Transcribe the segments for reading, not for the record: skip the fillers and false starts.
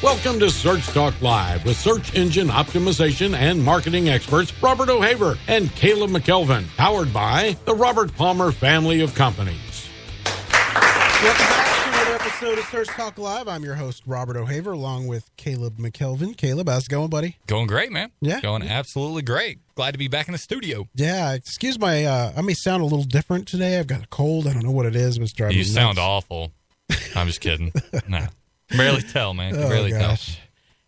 Welcome to Search Talk Live with search engine optimization and marketing experts Robert O'Haver and Caleb McKelvin, powered by the Robert Palmer family of companies. Welcome back to another episode of Search Talk Live. I'm your host, Robert O'Haver, along with Caleb McKelvin. Caleb, how's it going, buddy? Going great, man. Yeah. Going absolutely great. Glad to be back in the studio. Yeah, excuse my, I may sound a little different today. I've got a cold. I don't know what it is, but it's driving me nuts. You sound awful. I'm just kidding. No. Barely tell, man. Barely tell.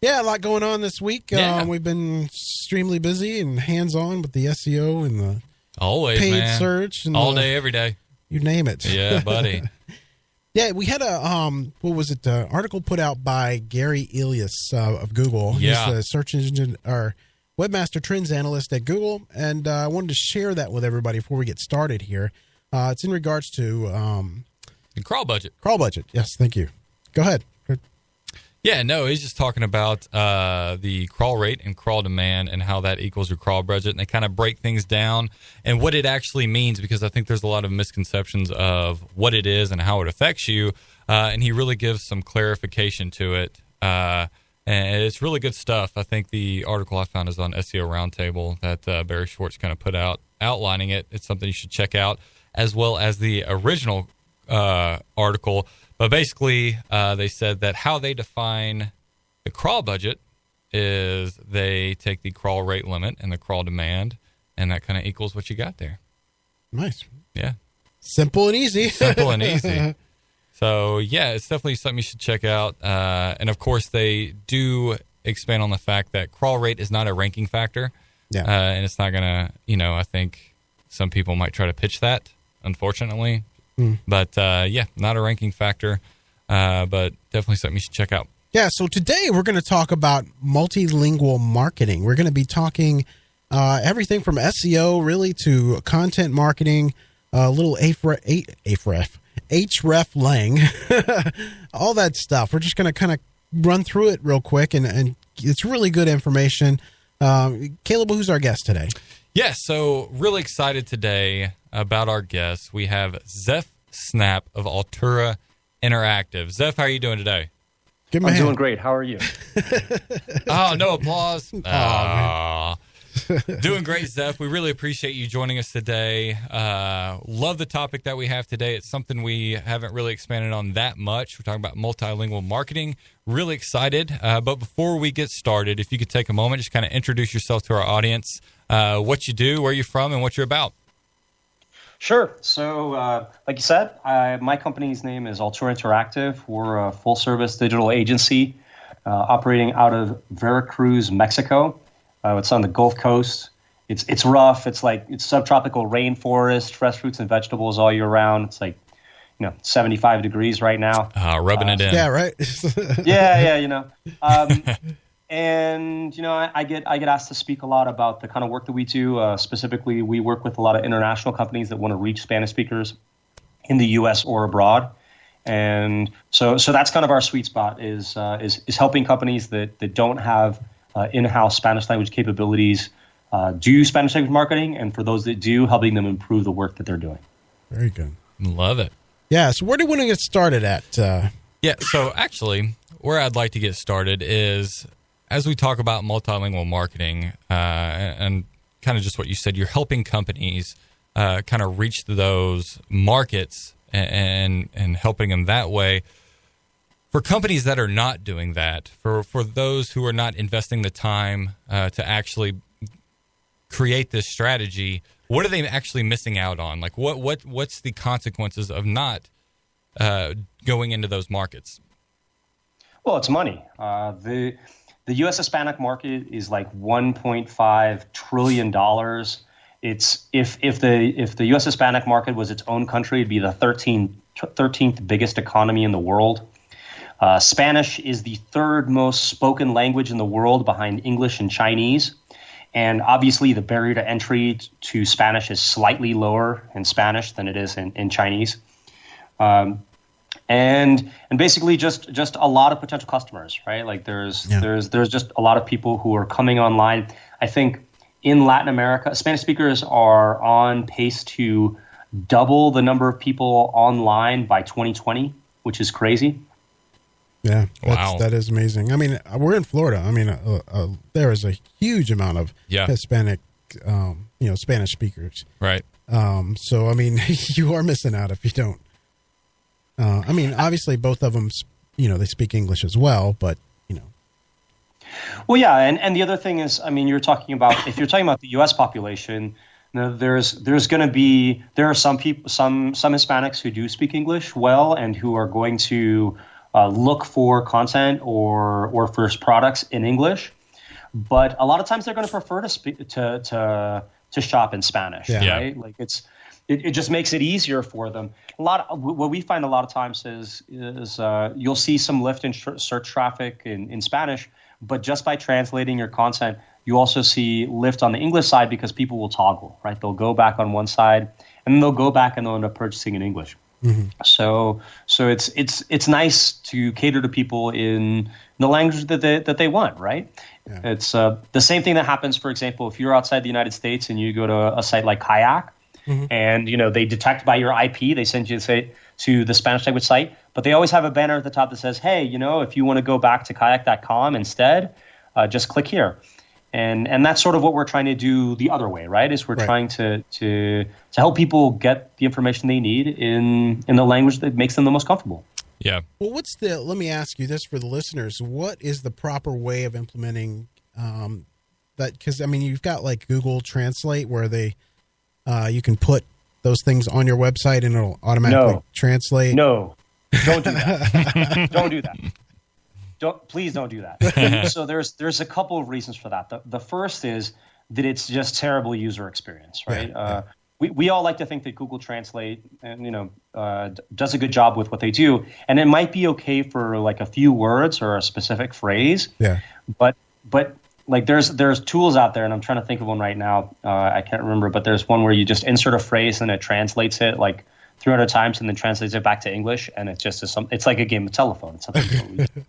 Yeah, a lot going on this week. Yeah. We've been extremely busy and hands-on with the SEO and the Always, paid man. search. And all day, every day. You name it. Yeah, buddy. Yeah, we had a, what was it, article put out by Gary Ilias of Google. Yeah. He's the search engine, or webmaster trends analyst at Google, and I wanted to share that with everybody before we get started here. It's in regards to... The crawl budget. Crawl budget, yes, thank you. Go ahead. Yeah, no, he's just talking about the crawl rate and crawl demand and how that equals your crawl budget. And they kind of break things down and what it actually means, because I think there's a lot of misconceptions of what it is and how it affects you. And he really gives some clarification to it. And it's really good stuff. I think the article I found is on SEO Roundtable that Barry Schwartz kind of put out outlining it. It's something you should check out, as well as the original article. But basically, they said that how they define the crawl budget is they take the crawl rate limit and the crawl demand, and that kind of equals what you got there. Nice. Yeah. Simple and easy. Simple and easy. So, yeah, it's definitely something you should check out. And, of course, they do expand on the fact that crawl rate is not a ranking factor. Yeah. And it's not going to, I think some people might try to pitch that, unfortunately. But, yeah, not a ranking factor, but definitely something you should check out. Yeah, so today we're going to talk about multilingual marketing. We're going to be talking everything from SEO really to content marketing, a little href lang, all that stuff. We're just going to kind of run through it real quick, and it's really good information. Caleb, who's our guest today? Yeah, so really excited today about our guest. We have Zeph Snapp of Altura Interactive. Zeph, how are you doing today? Give me I'm doing great. How are you? Oh, no applause. Doing great, Zeph. We really appreciate you joining us today. Love the topic that we have today. It's something we haven't really expanded on that much. We're talking about multilingual marketing. Really excited. But before we get started, if you could take a moment, just kind of introduce yourself to our audience, what you do, where you're from, and what you're about. Sure. So, like you said, my company's name is Altura Interactive. We're a full-service digital agency operating out of Veracruz, Mexico. It's on the Gulf Coast. It's rough. It's subtropical rainforest, fresh fruits and vegetables all year round. It's 75 degrees right now. Rubbing it in. Yeah, right. Yeah. And I get asked to speak a lot about the kind of work that we do. Specifically, we work with a lot of international companies that want to reach Spanish speakers in the U.S. or abroad, and so that's kind of our sweet spot is helping companies that don't have in-house Spanish language capabilities do Spanish language marketing, and for those that do, helping them improve the work that they're doing. Very good. Love it. Yeah. So where do we want to get started at? Yeah. So actually, where I'd like to get started is, as we talk about multilingual marketing and kind of just what you said, you're helping companies kind of reach those markets and helping them that way. For companies that are not doing that, for those who are not investing the time to actually create this strategy, what are they actually missing out on? Like what's the consequences of not going into those markets? Well, it's money. The U.S. Hispanic market is like $1.5 trillion. It's if the U.S. Hispanic market was its own country, it'd be the 13th biggest economy in the world. Spanish is the third most spoken language in the world behind English and Chinese. And obviously the barrier to entry to Spanish is slightly lower in Spanish than it is in Chinese. And basically just a lot of potential customers, right? Like there's just a lot of people who are coming online. I think in Latin America, Spanish speakers are on pace to double the number of people online by 2020, which is crazy. Yeah, Wow. that is amazing. I mean, we're in Florida. I mean, there is a huge amount of Hispanic, Spanish speakers. Right. So, I mean, you are missing out if you don't. I mean, obviously, both of them, they speak English as well, but, Well, yeah, and the other thing is, I mean, if you're talking about the U.S. population, there are some people, some Hispanics who do speak English well and who are going to look for content or for products in English, but a lot of times they're going to prefer to shop in Spanish, right? Like it just makes it easier for them. What we find a lot of times is you'll see some lift in search traffic in Spanish, but just by translating your content, you also see lift on the English side because people will toggle, right? They'll go back on one side and then they'll go back and they'll end up purchasing in English. Mm-hmm. So it's nice to cater to people in the language that they want, right? Yeah. It's the same thing that happens, for example, if you're outside the United States and you go to a site like Kayak, and they detect by your IP, they send you to the Spanish language site, but they always have a banner at the top that says, hey, if you want to go back to kayak.com instead, just click here. And that's sort of what we're trying to do the other way, right? Is we're trying to help people get the information they need in the language that makes them the most comfortable. Yeah. Well, let me ask you this for the listeners. What is the proper way of implementing that? Because, I mean, you've got like Google Translate where you can put those things on your website and it'll automatically translate. No, don't do that. Don't do that. Please don't do that. So there's a couple of reasons for that. The first is that it's just terrible user experience, right? We all like to think that Google Translate does a good job with what they do, and it might be okay for like a few words or a specific phrase. Yeah. But like there's tools out there, and I'm trying to think of one right now. I can't remember, but there's one where you just insert a phrase and it translates it like 300 times and then translates it back to English, and it just is it's like a game of telephone. It's something totally different.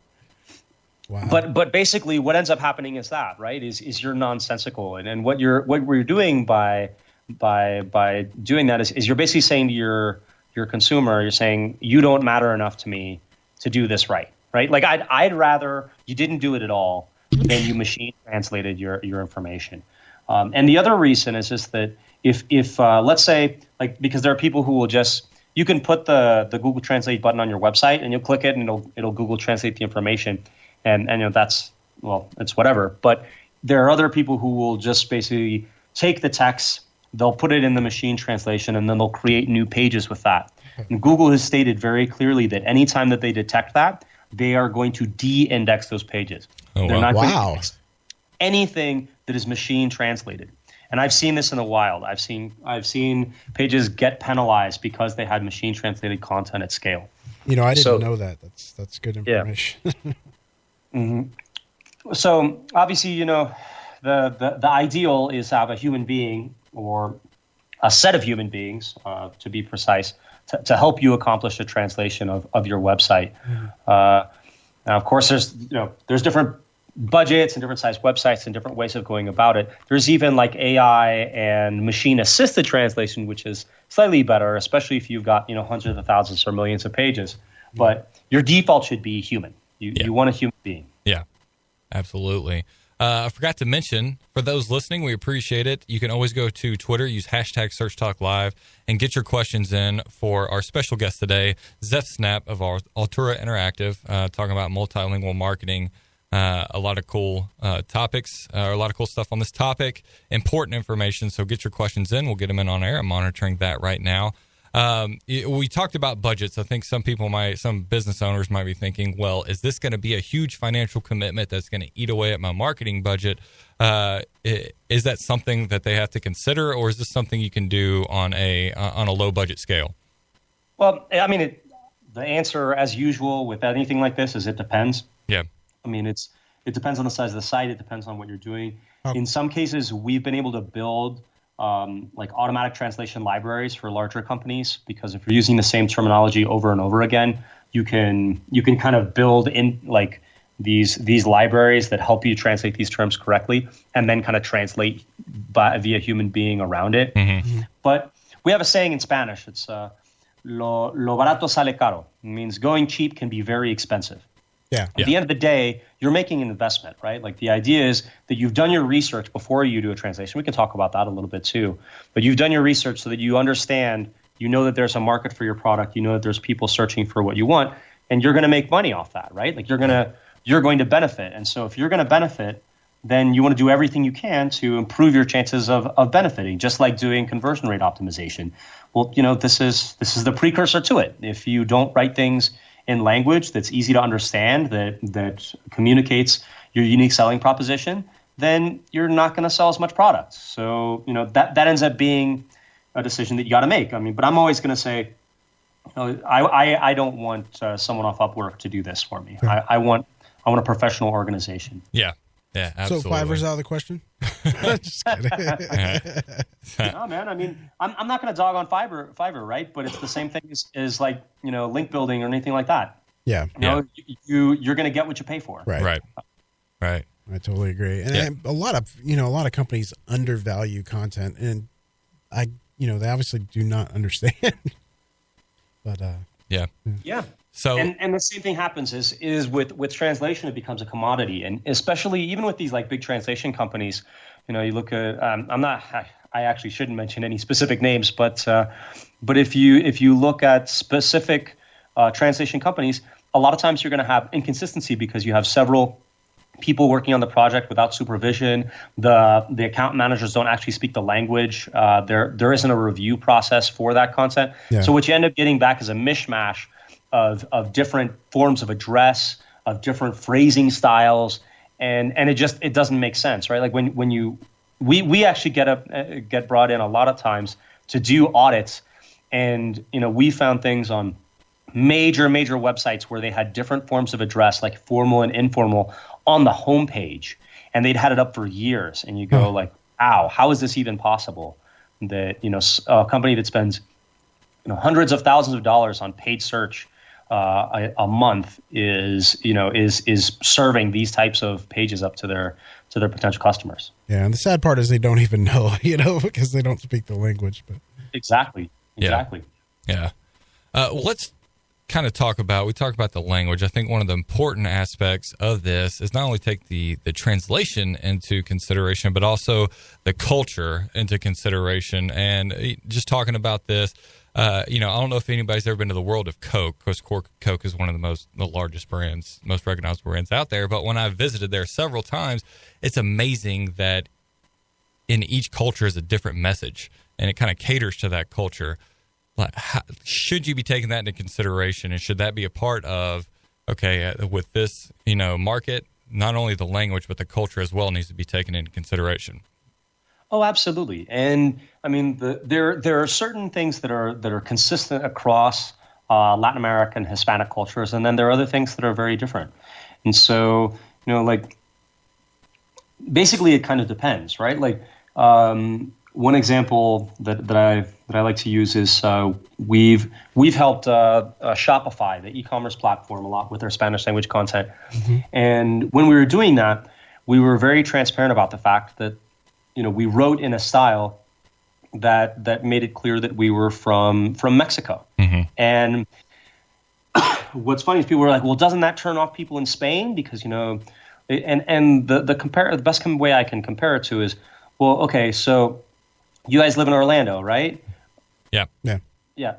Wow. But basically, what ends up happening is that, right? Is you're nonsensical, and what we're doing by doing that is you're basically saying to your consumer, you're saying you don't matter enough to me to do this right? Like I'd rather you didn't do it at all than you machine translated your information. And the other reason is just that if let's say because there are people who will you can put the Google Translate button on your website and you'll click it and it'll Google Translate the information. And that's, it's whatever. But there are other people who will just basically take the text, they'll put it in the machine translation, and then they'll create new pages with that. And Google has stated very clearly that anytime that they detect that, they are going to de-index those pages. Oh, They're not wow. going to index anything that is machine translated. And I've seen this in the wild. I've seen pages get penalized because they had machine translated content at scale. I didn't know that. That's good information. Yeah. Mm-hmm. So obviously, the ideal is to have a human being or a set of human beings, to be precise, to help you accomplish a translation of your website. Mm-hmm. Now, of course, there's different budgets and different size websites and different ways of going about it. There's even like AI and machine assisted translation, which is slightly better, especially if you've got hundreds of thousands or millions of pages. Mm-hmm. But your default should be human. You want a human being. Yeah, absolutely. I forgot to mention, for those listening, we appreciate it. You can always go to Twitter, use hashtag #SearchTalkLive, and get your questions in for our special guest today, Zeph Snapp of Altura Interactive, talking about multilingual marketing. A lot of cool topics, a lot of cool stuff on this topic, important information. So get your questions in. We'll get them in on air. I'm monitoring that right now. We talked about budgets. I think some business owners might be thinking, well, is this going to be a huge financial commitment that's going to eat away at my marketing budget? Is that something that they have to consider, or is this something you can do on a low budget scale? Well, I mean, the answer, as usual with anything like this, is it depends. Yeah. I mean, it depends on the size of the site. It depends on what you're doing. In some cases, we've been able to build like automatic translation libraries for larger companies, because if you're using the same terminology over and over again, you can kind of build in like these libraries that help you translate these terms correctly, and then kind of translate via human being around it. Mm-hmm. But we have a saying in Spanish. It's lo barato sale caro. It means going cheap can be very expensive. Yeah. At the end of the day, you're making an investment, right? Like the idea is that you've done your research before you do a translation. We can talk about that a little bit too. But you've done your research so that you understand, you know that there's a market for your product, you know that there's people searching for what you want, and you're going to make money off that, right? Like you're going to benefit. And so if you're going to benefit, then you want to do everything you can to improve your chances of benefiting, just like doing conversion rate optimization. Well, this is the precursor to it. If you don't write things in language that's easy to understand, that communicates your unique selling proposition, then you're not going to sell as much product. So, that ends up being a decision that you got to make. I mean, but I'm always going to say, I don't want someone off Upwork to do this for me. I want a professional organization. Yeah. Yeah, absolutely. So Fiverr's out of the question? Just kidding. No, man. I mean, I'm not going to dog on Fiverr, right? But it's the same thing as like, link building or anything like that. Yeah. You're going to get what you pay for. Right. I totally agree. And a lot of companies undervalue content, and they obviously do not understand. But yeah. So and the same thing happens is with translation, it becomes a commodity, and especially even with these like big translation companies, you look at I actually shouldn't mention any specific names, but if you look at specific translation companies, a lot of times you're going to have inconsistency because you have several people working on the project without supervision. The account managers don't actually speak the language. There isn't a review process for that content. Yeah. So what you end up getting back is a mishmash of different forms of address, of different phrasing styles, and it doesn't make sense, right? Like when we actually get brought in a lot of times to do audits, and we found things on major websites where they had different forms of address, like formal and informal, on the homepage, and they'd had it up for years, and you go like, "Ow, how is this even possible?" That a company that spends hundreds of thousands of dollars on paid search a month is serving these types of pages up to their potential customers. Yeah, and the sad part is they don't even know, because they don't speak the language. But exactly. Yeah. Let's kind of talk about the language. I think one of the important aspects of this is not only take the translation into consideration, but also the culture into consideration. And just talking about this, I don't know if anybody's ever been to the world of Coke. Of course, Coke is one of the largest brands, most recognized brands out there. But when I visited there several times, it's amazing that in each culture is a different message, and it kind of caters to that culture. Should you be taking that into consideration, and should that be a part of, with this, market, not only the language, but the culture as well needs to be taken into consideration? Oh, absolutely. And I mean, there are certain things that are consistent across Latin American, Hispanic cultures, and then there are other things that are very different. And so, basically it kind of depends, right? Like, one example that I like to use is we've helped Shopify, the e-commerce platform, a lot with their Spanish language content. Mm-hmm. And when we were doing that, we were very transparent about the fact that we wrote in a style that made it clear that we were from Mexico. Mm-hmm. And what's funny is people were like, "Well, doesn't that turn off people in Spain?" Because and the best way I can compare it to is, well, okay, so you guys live in Orlando, right? Yeah.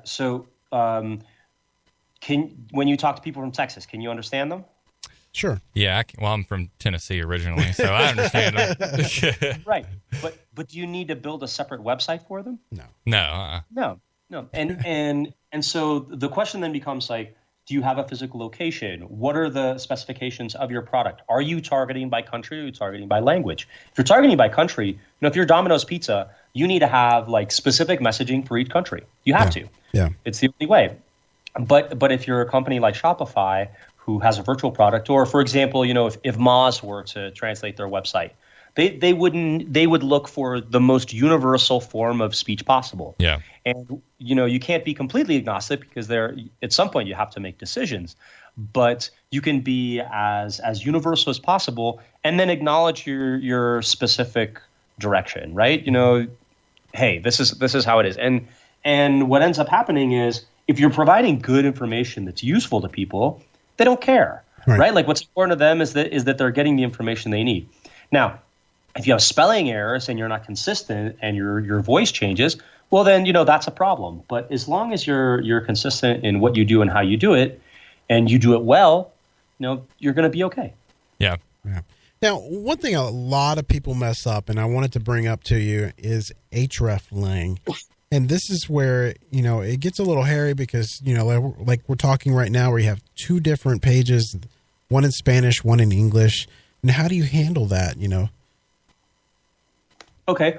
So, when you talk to people from Texas, can you understand them? Sure. Yeah. I'm from Tennessee originally, so I understand them. Right. But do you need to build a separate website for them? No. No. And so the question then becomes like, do you have a physical location? What are the specifications of your product? Are you targeting by country, or are you targeting by language? If you're targeting by country, if you're Domino's Pizza, you need to have like specific messaging for each country. You have to. Yeah. It's the only way. But if you're a company like Shopify who has a virtual product, or for example, if Moz were to translate their website, they would look for the most universal form of speech possible. Yeah. And you can't be completely agnostic, because at some point you have to make decisions, but you can be as universal as possible, and then acknowledge your specific direction, right? Hey, this is how it is. And what ends up happening is, if you're providing good information that's useful to people, they don't care. right? Like what's important to them is that they're getting the information they need. Now, if you have spelling errors and you're not consistent and your voice changes, well, then, that's a problem. But as long as you're consistent in what you do and how you do it, and you do it well, you're going to be okay. Yeah. Now, one thing a lot of people mess up, and I wanted to bring up to you, is hreflang. And this is where, it gets a little hairy because, like we're talking right now where you have two different pages, one in Spanish, one in English. And how do you handle that, Okay.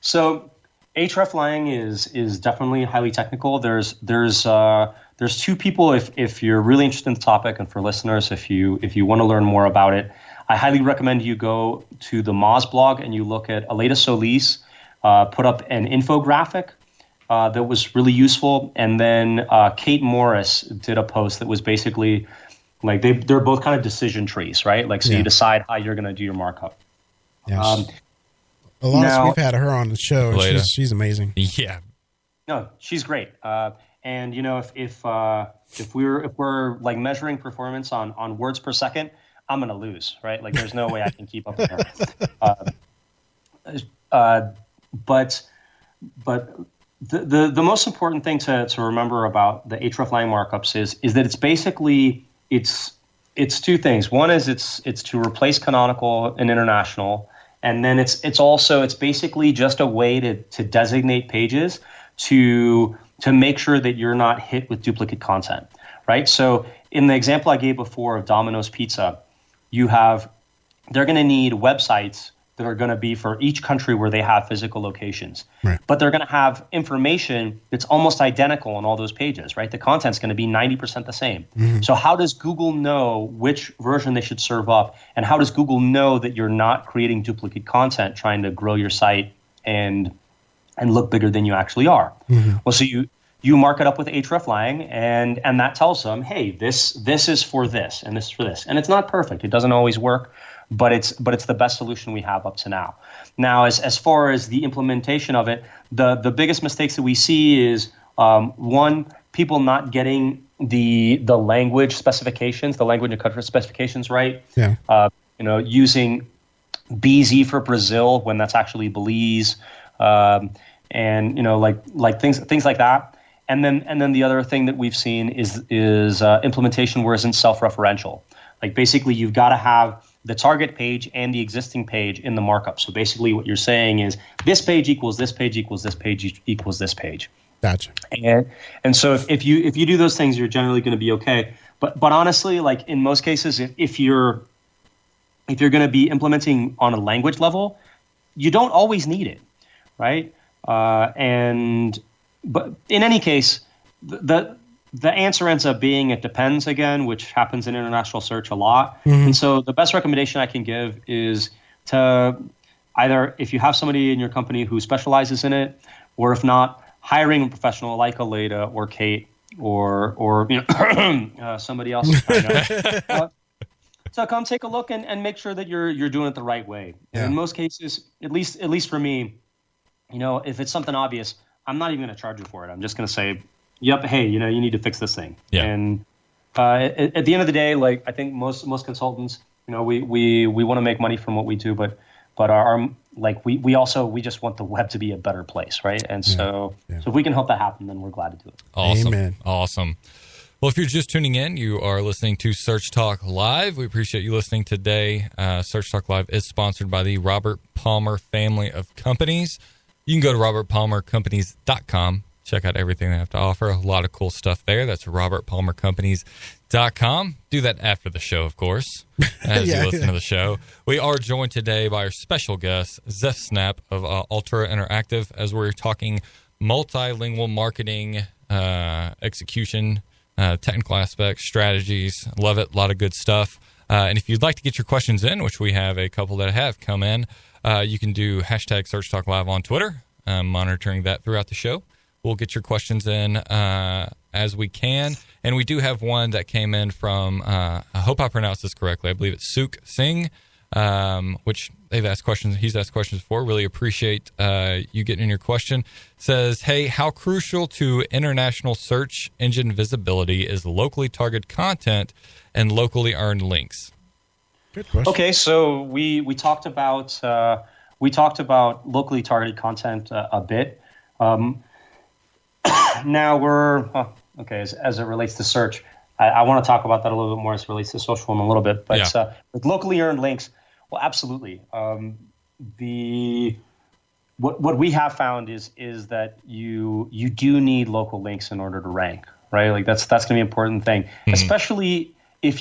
So hreflang is definitely highly technical. There's two people if you're really interested in the topic, and for listeners, if you want to learn more about it, I highly recommend you go to the Moz blog and you look at Aleda Solis, put up an infographic that was really useful, and then Kate Morris did a post that was basically like they're both kind of decision trees, right? Like so you decide how you're going to do your markup. Yeah, a lot of us, we've had her on the show. And she's amazing. Yeah. No, she's great. And if we're like measuring performance on words per second, I'm going to lose, right? Like there's no way I can keep up with her. But the most important thing to remember about the hreflang markups is that it's basically it's two things. One is it's to replace canonical and international, and then it's basically just a way to designate pages to make sure that you're not hit with duplicate content, right? So in the example I gave before of Domino's Pizza, they're going to need websites that are going to be for each country where they have physical locations. Right. But they're going to have information that's almost identical on all those pages, right? The content's going to be 90% the same. Mm-hmm. So how does Google know which version they should serve up? And how does Google know that you're not creating duplicate content trying to grow your site and look bigger than you actually are? Mm-hmm. Well, so you mark it up with hreflang, and that tells them, hey, this is for this, and this is for this. And it's not perfect. It doesn't always work, but it's the best solution we have up to now. Now, as far as the implementation of it, the biggest mistakes that we see is, one, people not getting the language specifications, the language and country specifications right. Yeah. Using BZ for Brazil when that's actually Belize, and like things like that. And then the other thing that we've seen is implementation where isn't self-referential. Like basically you've got to have the target page and the existing page in the markup. So basically what you're saying is this page equals this page equals this page equals this page. Gotcha. And so if you do those things, you're generally going to be okay. But honestly, like in most cases, if you're going to be implementing on a language level, you don't always need it, right? But in any case, the answer ends up being it depends again, which happens in international search a lot. Mm-hmm. And so the best recommendation I can give is to either, if you have somebody in your company who specializes in it, or if not, hiring a professional like Aleda or Kate or somebody else. So come take a look and make sure that you're doing it the right way. Yeah. And in most cases, at least for me, if it's something obvious, I'm not even going to charge you for it. I'm just going to say, yep, hey, you need to fix this thing. Yeah. And at the end of the day, like I think most consultants, we want to make money from what we do, but our we just want the web to be a better place, right? And so if we can help that happen, then we're glad to do it. Awesome. Amen. Awesome. Well, if you're just tuning in, you are listening to Search Talk Live. We appreciate you listening today. Search Talk Live is sponsored by the Robert Palmer family of companies. You can go to robertpalmercompanies.com. Check out everything they have to offer. A lot of cool stuff there. That's robertpalmercompanies.com. Do that after the show, of course, as you listen to the show. We are joined today by our special guest, Zeph Snapp of Ultra Interactive, as we're talking multilingual marketing, execution, technical aspects, strategies. Love it. A lot of good stuff. And if you'd like to get your questions in, which we have a couple that have come in, you can do hashtag Search Talk Live on Twitter. I'm monitoring that throughout the show. We'll get your questions in as we can. And we do have one that came in from, I hope I pronounced this correctly. I believe it's Suk Singh. which they've asked questions. He's asked questions before. Really appreciate you getting in your question. Says, hey, how crucial to international search engine visibility is locally targeted content and locally earned links? Good question. Okay, so we talked about locally targeted content a bit. Now as it relates to search, I want to talk about that a little bit more as it relates to social in a little bit. But with locally earned links, well, absolutely. What we have found is that you do need local links in order to rank, right? Like that's going to be an important thing, especially if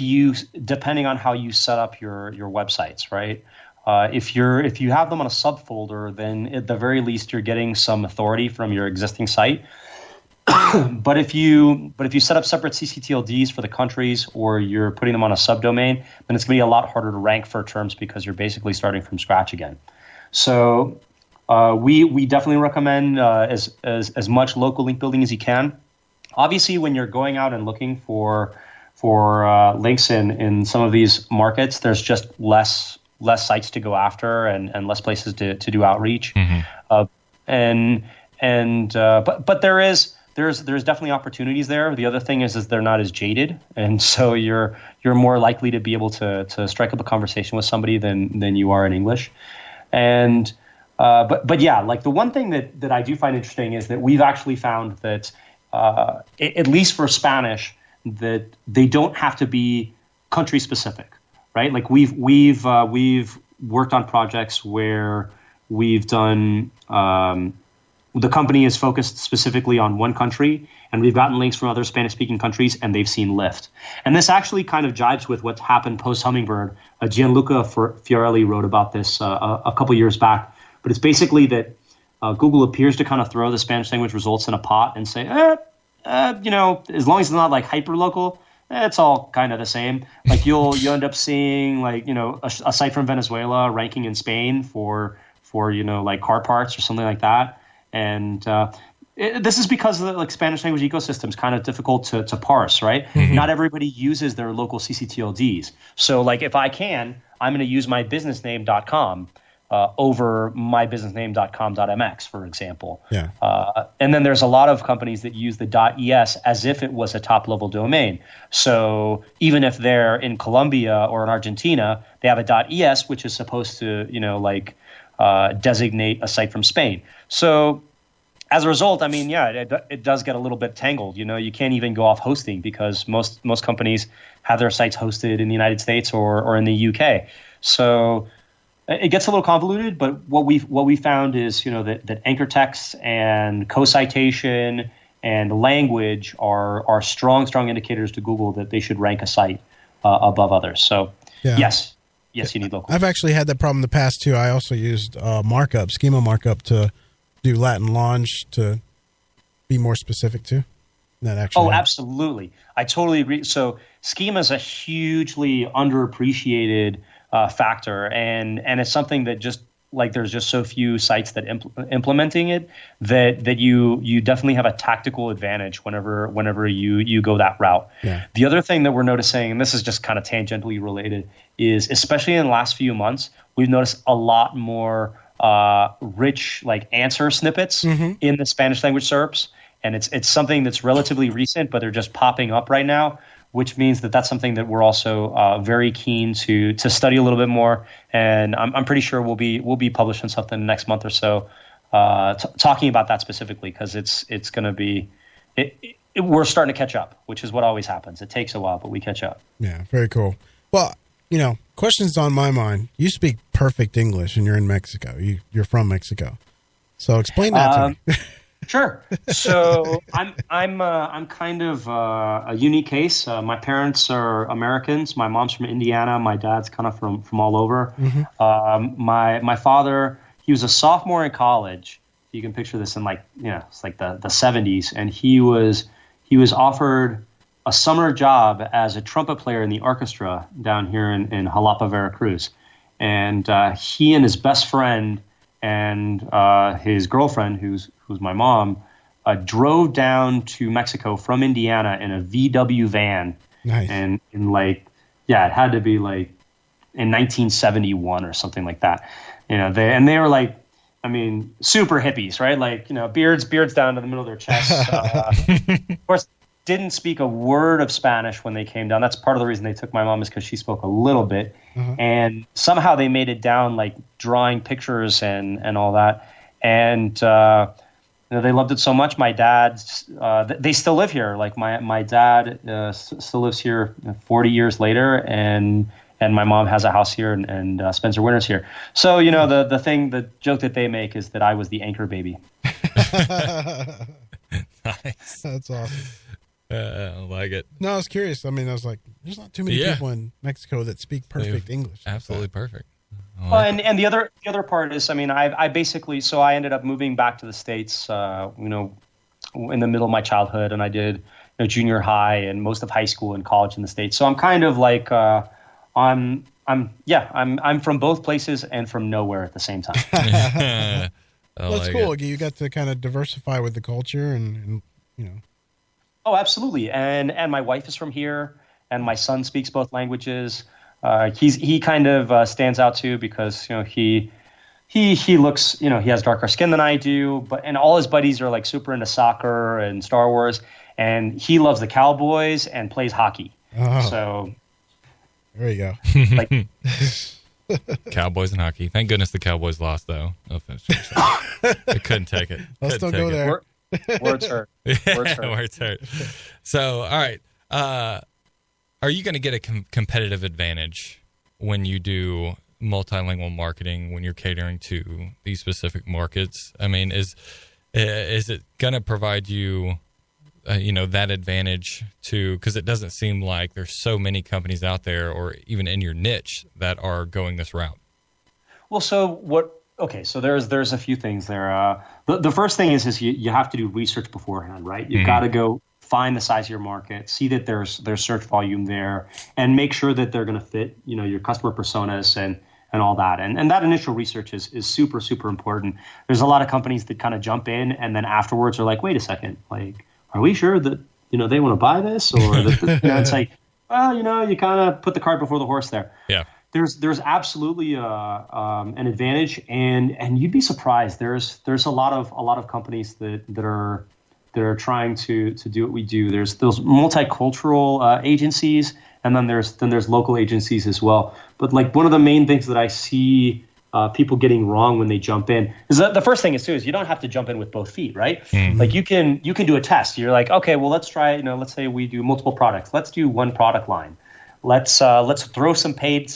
depending on how you set up your websites, right? If you have them on a subfolder, then at the very least you're getting some authority from your existing site. But if you set up separate CCTLDs for the countries, or you're putting them on a subdomain, then it's going to be a lot harder to rank for terms because you're basically starting from scratch again. So we definitely recommend as much local link building as you can. Obviously, when you're going out and looking for links in some of these markets, there's just less sites to go after and less places to do outreach. But there's definitely opportunities there. The other thing is they're not as jaded, and so you're more likely to be able to strike up a conversation with somebody than you are in English. And but yeah, like the one thing that I do find interesting is that we've actually found that at least for Spanish, that they don't have to be country specific, right? Like we've worked on projects where we've done. The company is focused specifically on one country, and we've gotten links from other Spanish-speaking countries, and they've seen lift. And this actually kind of jives with what's happened post-Hummingbird. Gianluca Fiorelli wrote about this a couple years back, but it's basically that Google appears to kind of throw the Spanish language results in a pot and say, as long as it's not like hyper-local, it's all kind of the same. Like you'll end up seeing a site from Venezuela ranking in Spain for like car parts or something like that. And this is because the Spanish language ecosystem is kind of difficult to parse, right? Mm-hmm. Not everybody uses their local CCTLDs. So like if I'm going to use mybusinessname.com over mybusinessname.com.mx, for example. Yeah. And then there's a lot of companies that use the .es as if it was a top-level domain. So even if they're in Colombia or in Argentina, they have a .es, which is supposed to, designate a site from Spain. So as a result, I mean, yeah, it does get a little bit tangled. You can't even go off hosting because most companies have their sites hosted in the United States or in the UK. So it gets a little convoluted, but what we found is, that anchor text and co-citation and language are strong indicators to Google that they should rank a site above others. So yes, you need local. I've actually had that problem in the past too. I also used schema markup to do Latin Launch to be more specific too. Absolutely. I totally agree. So schema is a hugely underappreciated factor, and it's something that just there's just so few sites that implementing it that you definitely have a tactical advantage whenever you go that route. Yeah. The other thing that we're noticing, and this is just kind of tangentially related, is especially in the last few months, we've noticed a lot more rich answer snippets in the Spanish language SERPs, and it's something that's relatively recent, but they're just popping up right now, which means that's something that we're also very keen to study a little bit more. And I'm pretty sure we'll be publishing something next month or so talking about that specifically, because it's going to be we're starting to catch up, which is what always happens. It takes a while, but we catch up. Yeah, very cool. Well, questions on my mind. You speak perfect English, and you're in Mexico. You're from Mexico, so explain that to me. Sure. So I'm kind of a unique case. My parents are Americans. My mom's from Indiana. My dad's kind of from all over. Mm-hmm. My father, he was a sophomore in college. You can picture this in it's like the 70s, and he was offered a summer job as a trumpet player in the orchestra down here in Jalapa, Veracruz. And he and his best friend and his girlfriend, who's my mom, drove down to Mexico from Indiana in a VW van. Nice. And it had to be in 1971 or something like that. They were like, I mean, super hippies, right? Like, beards down to the middle of their chest. Of course, didn't speak a word of Spanish when they came down. That's part of the reason they took my mom, is because she spoke a little bit. And somehow they made it down, like drawing pictures and all that. And they loved it so much. My dad, they still live here. Like my dad still lives here 40 years later, and my mom has a house here and spends her winters here. So, the joke that they make is that I was the anchor baby. Nice. That's awesome. I like it. No, I was curious. I mean, I was like, there's not too many people in Mexico that speak perfect English. Absolutely perfect. And the other part is, I mean, I basically, so I ended up moving back to the States, in the middle of my childhood, and I did junior high and most of high school and college in the States. So I'm kind of like, I'm from both places and from nowhere at the same time. Well, that's cool. You got to kind of diversify with the culture and. Oh, absolutely. And my wife is from here, and my son speaks both languages. He kind of stands out too, because he looks, he has darker skin than I do, and all his buddies are like super into soccer and Star Wars, and he loves the Cowboys and plays hockey. Oh. So there you go. Like Cowboys and hockey. Thank goodness the Cowboys lost, though. No offense. They couldn't take it. Let's don't go there. Words hurt. Words hurt. So, all right. Are you going to get a competitive advantage when you do multilingual marketing, when you're catering to these specific markets? I mean, is it going to provide you, that advantage because it doesn't seem like there's so many companies out there, or even in your niche, that are going this route? Well, so there's a few things there. The first thing is you have to do research beforehand, right? You've got to go find the size of your market, see that there's search volume there, and make sure that they're going to fit, your customer personas and all that. And that initial research is super, super important. There's a lot of companies that kind of jump in and then afterwards are like, wait a second, like, are we sure that, they want to buy this? Or that, it's like, well, you kind of put the cart before the horse there. Yeah. There's absolutely an advantage, and you'd be surprised. There's a lot of companies that are trying to do what we do. There's those multicultural agencies, and then there's local agencies as well. But like one of the main things that I see people getting wrong when they jump in is that the first thing is you don't have to jump in with both feet, right? Mm-hmm. Like you can do a test. You're like, okay, well let's try. Let's say we do multiple products. Let's do one product line. Let's throw some paid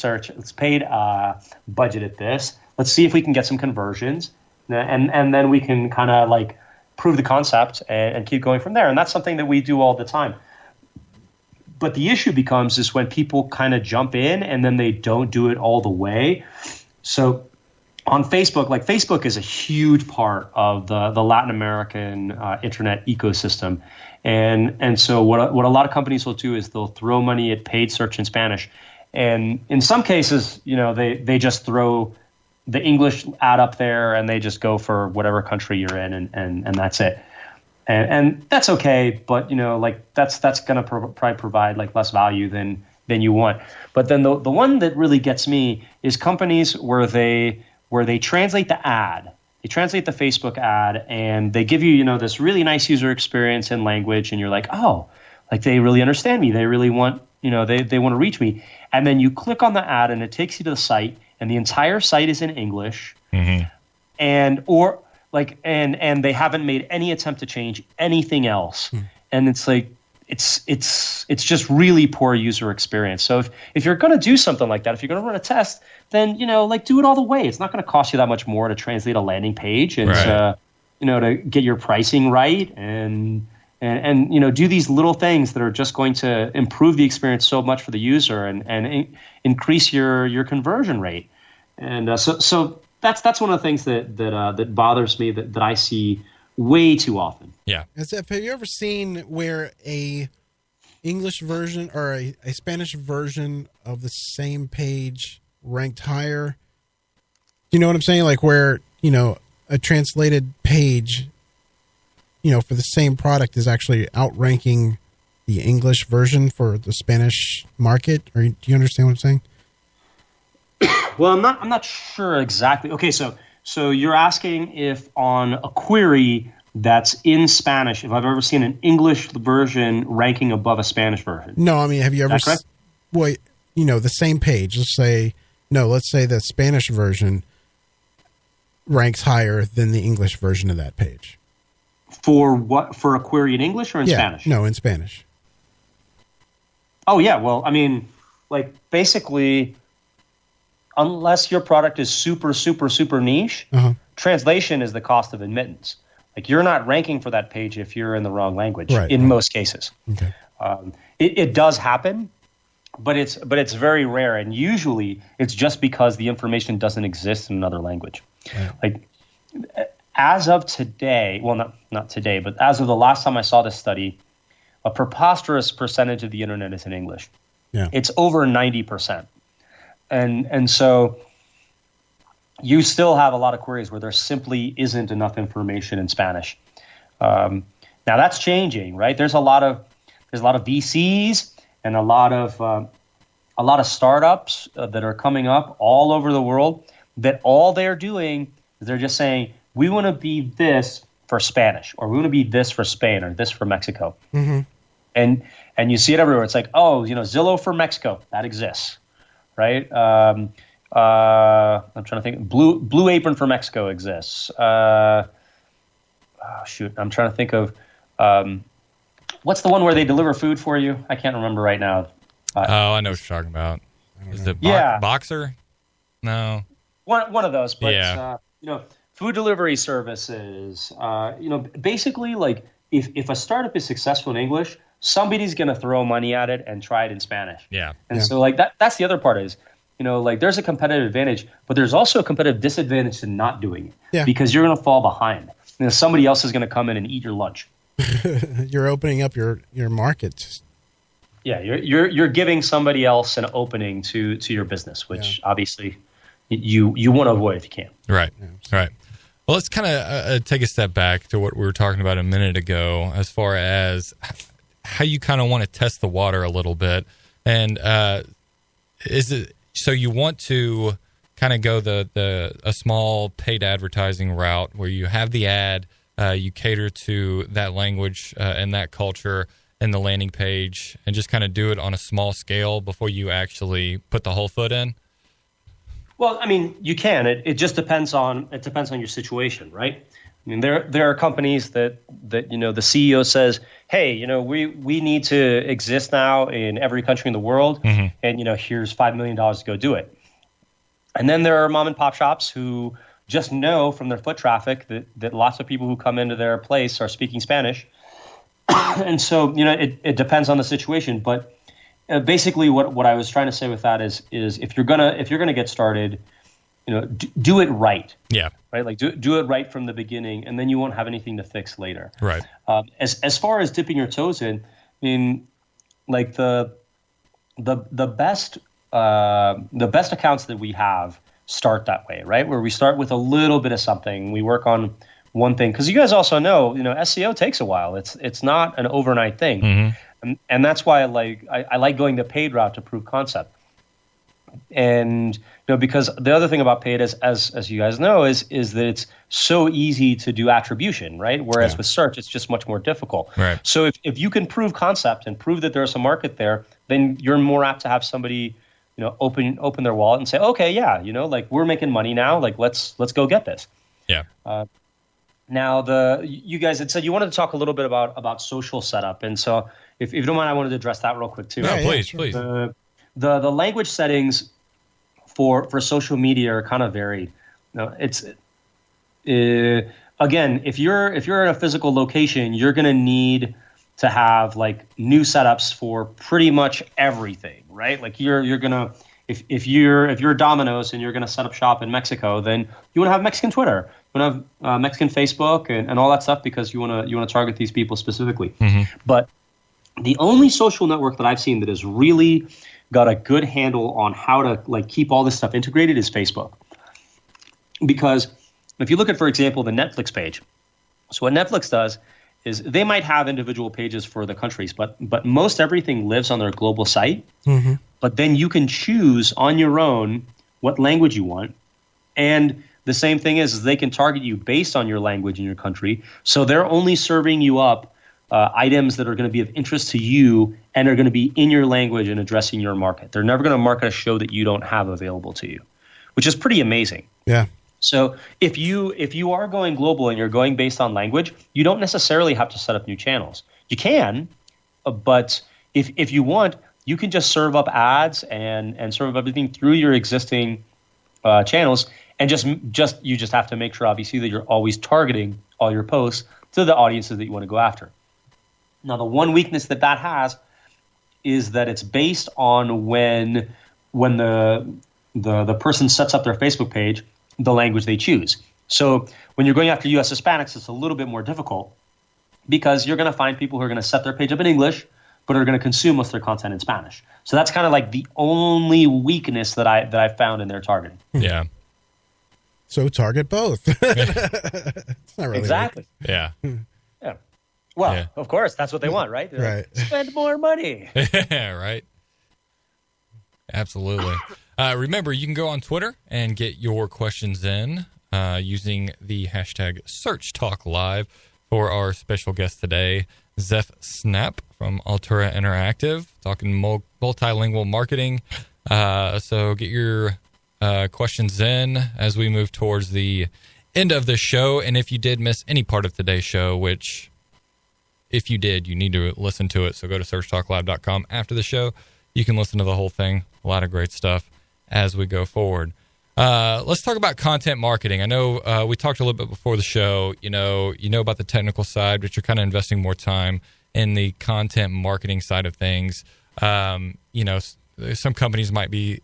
budget at this. Let's see if we can get some conversions, and then we can kind of like prove the concept and keep going from there. And that's something that we do all the time. But the issue becomes is when people kind of jump in and then they don't do it all the way. So on Facebook, like Facebook is a huge part of the Latin American internet ecosystem. And so what a lot of companies will do is they'll throw money at paid search in Spanish. And in some cases, they just throw the English ad up there and they just go for whatever country you're in and that's it. And that's okay, but that's going to probably provide like less value than you want. But then the one that really gets me is companies where they translate the ad. They translate the Facebook ad and they give you, this really nice user experience and language, and you're like, oh, like they really understand me. They really want, they want to reach me. And then you click on the ad and it takes you to the site, and the entire site is in English. Mm-hmm. And they haven't made any attempt to change anything else. Mm. And it's like it's just really poor user experience. So if you're going to do something like that, if you're going to run a test, then do it all the way. It's not going to cost you that much more to translate a landing page and to get your pricing right and do these little things that are just going to improve the experience so much for the user and increase your conversion rate. And so that's one of the things that bothers me that I see way too often. Yeah. Zeph, have you ever seen where a English version or a Spanish version of the same page ranked higher? You know what I'm saying? Like where, a translated page, for the same product is actually outranking the English version for the Spanish market? Or do you understand what I'm saying? Well, I'm not sure exactly. Okay, so you're asking if on a query that's in Spanish, if I've ever seen an English version ranking above a Spanish version. No, I mean, have you ever? Well, the same page. Let's say the Spanish version ranks higher than the English version of that page. For what? For a query in English or in Spanish? No, in Spanish. Oh yeah. Well, I mean, like basically, unless your product is super, super, super niche, translation is the cost of admittance. Like you're not ranking for that page if you're in the wrong language in most cases. Okay. It does happen, but it's very rare, and usually it's just because the information doesn't exist in another language. Right. Like as of today, well, not today, but as of the last time I saw this study, a preposterous percentage of the internet is in English. Yeah. It's over 90%. And so you still have a lot of queries where there simply isn't enough information in Spanish. Now that's changing, right? There's a lot of VCs and a lot of startups that are coming up all over the world that all they're doing is they're just saying, we want to be this for Spanish, or we want to be this for Spain, or this for Mexico. Mm-hmm. And you see it everywhere. It's like, Zillow for Mexico, that exists, right? I'm trying to think. Blue Apron for Mexico exists. I'm trying to think of what's the one where they deliver food for you? I can't remember right now. I know what you're talking about. Is it Boxer? No. One of those, but food delivery services. Basically, like if a startup is successful in English, somebody's going to throw money at it and try it in Spanish. Yeah. And so like that's the other part is, like there's a competitive advantage, but there's also a competitive disadvantage to not doing it because you're going to fall behind. Somebody else is going to come in and eat your lunch. You're opening up your market. Yeah, you're giving somebody else an opening to your business, which obviously you want to avoid if you can. Right. Right. Well, let's kind of take a step back to what we were talking about a minute ago, as far as how you kind of want to test the water a little bit. And is it so you want to kind of go a small paid advertising route where you have the ad, you cater to that language and that culture and the landing page, and just kind of do it on a small scale before you actually put the whole foot in? Well, I mean, you can. It just depends on your situation, right? I mean, there are companies that the CEO says, hey, we need to exist now in every country in the world, and here's $5 million to go do it. And then there are mom and pop shops who just know from their foot traffic that lots of people who come into their place are speaking Spanish, and so it depends on the situation, but. Basically, what I was trying to say with that is if you're gonna get started, do it right. Yeah. Right. Like do it right from the beginning, and then you won't have anything to fix later. Right. As far as dipping your toes in, I mean, like the best accounts that we have start that way, right? Where we start with a little bit of something, we work on one thing, because you guys also know, SEO takes a while. It's not an overnight thing. Mm-hmm. And that's why I like going the paid route to prove concept. And because the other thing about paid is, as you guys know, is that it's so easy to do attribution, right? Whereas with search, it's just much more difficult. Right. So if you can prove concept and prove that there's a market there, then you're more apt to have somebody open their wallet and say, okay, like we're making money now, like let's go get this. Yeah. Now you guys had said you wanted to talk a little bit about social setup, and so if you don't mind, I wanted to address that real quick too. No, please. The language settings for social media are kind of varied. It's again, if you're in a physical location, you're going to need to have like new setups for pretty much everything, right? Like you're gonna if you're Domino's and you're gonna set up shop in Mexico, then you want to have Mexican Twitter. You want to have Mexican Facebook and all that stuff because you want to target these people specifically. Mm-hmm. But the only social network that I've seen that has really got a good handle on how to like keep all this stuff integrated is Facebook. Because if you look at, for example, the Netflix page, so what Netflix does is they might have individual pages for the countries, but most everything lives on their global site. Mm-hmm. But then you can choose on your own what language you want. And the same thing is they can target you based on your language in your country. So they're only serving you up items that are going to be of interest to you and are going to be in your language and addressing your market. They're never going to market a show that you don't have available to you, which is pretty amazing. Yeah. So if you are going global and you're going based on language, you don't necessarily have to set up new channels. You can, but if you want, you can just serve up ads and serve up everything through your existing channels, and you just have to make sure, obviously, that you're always targeting all your posts to the audiences that you want to go after. Now, the one weakness that has is that it's based on when the person sets up their Facebook page, the language they choose. So when you're going after U.S. Hispanics, it's a little bit more difficult because you're going to find people who are going to set their page up in English, but are going to consume most of their content in Spanish. So that's kind of like the only weakness that I found in their targeting. Yeah. So target both. It's not really exactly. weak. Yeah. Yeah. Well, Of course, that's what they want, right? They're Right. like, spend more money. Right. Absolutely. Remember, you can go on Twitter and get your questions in using the hashtag #SearchTalkLive for our special guest today, Zeph Snapp from Altura Interactive, talking multilingual marketing. So get your questions in as we move towards the end of the show. And if you did miss any part of today's show, which if you did, you need to listen to it. So go to searchtalklive.com after the show. You can listen to the whole thing. A lot of great stuff as we go forward. Let's talk about content marketing. I know we talked a little bit before the show. You know about the technical side, but you're kind of investing more time in the content marketing side of things. Some companies might be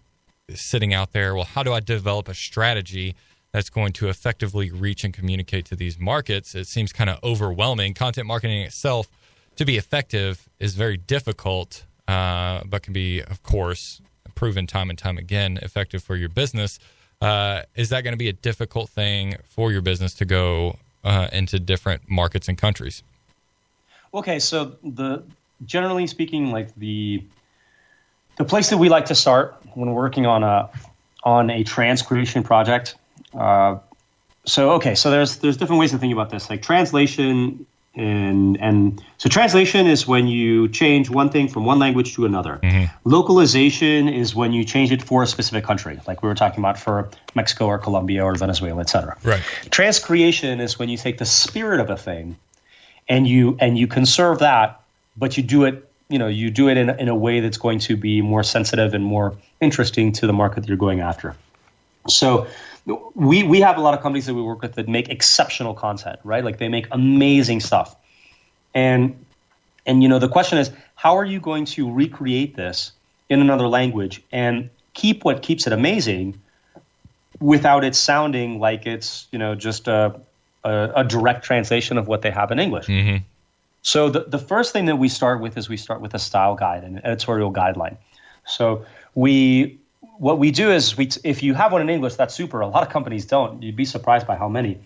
sitting out there, well, how do I develop a strategy that's going to effectively reach and communicate to these markets? It seems kind of overwhelming. Content marketing itself, to be effective, is very difficult, but can be, of course, proven time and time again effective for your business. Is that going to be a difficult thing for your business to go into different markets and countries? Okay, so generally speaking, like the place that we like to start when we're working on a trans creation project. So there's different ways to think about this, like translation. And so translation is when you change one thing from one language to another. Mm-hmm. Localization is when you change it for a specific country, like we were talking about for Mexico or Colombia or Venezuela, et cetera. Right. Transcreation is when you take the spirit of a thing and you conserve that, but you do it in a way that's going to be more sensitive and more interesting to the market that you're going after. So we have a lot of companies that we work with that make exceptional content, right? Like they make amazing stuff. And the question is, how are you going to recreate this in another language and keep what keeps it amazing without it sounding like it's, just a direct translation of what they have in English? Mm-hmm. So the first thing that we start with is we start with a style guide, an editorial guideline. So what we do is if you have one in English, that's super. A lot of companies don't. You'd be surprised by how many.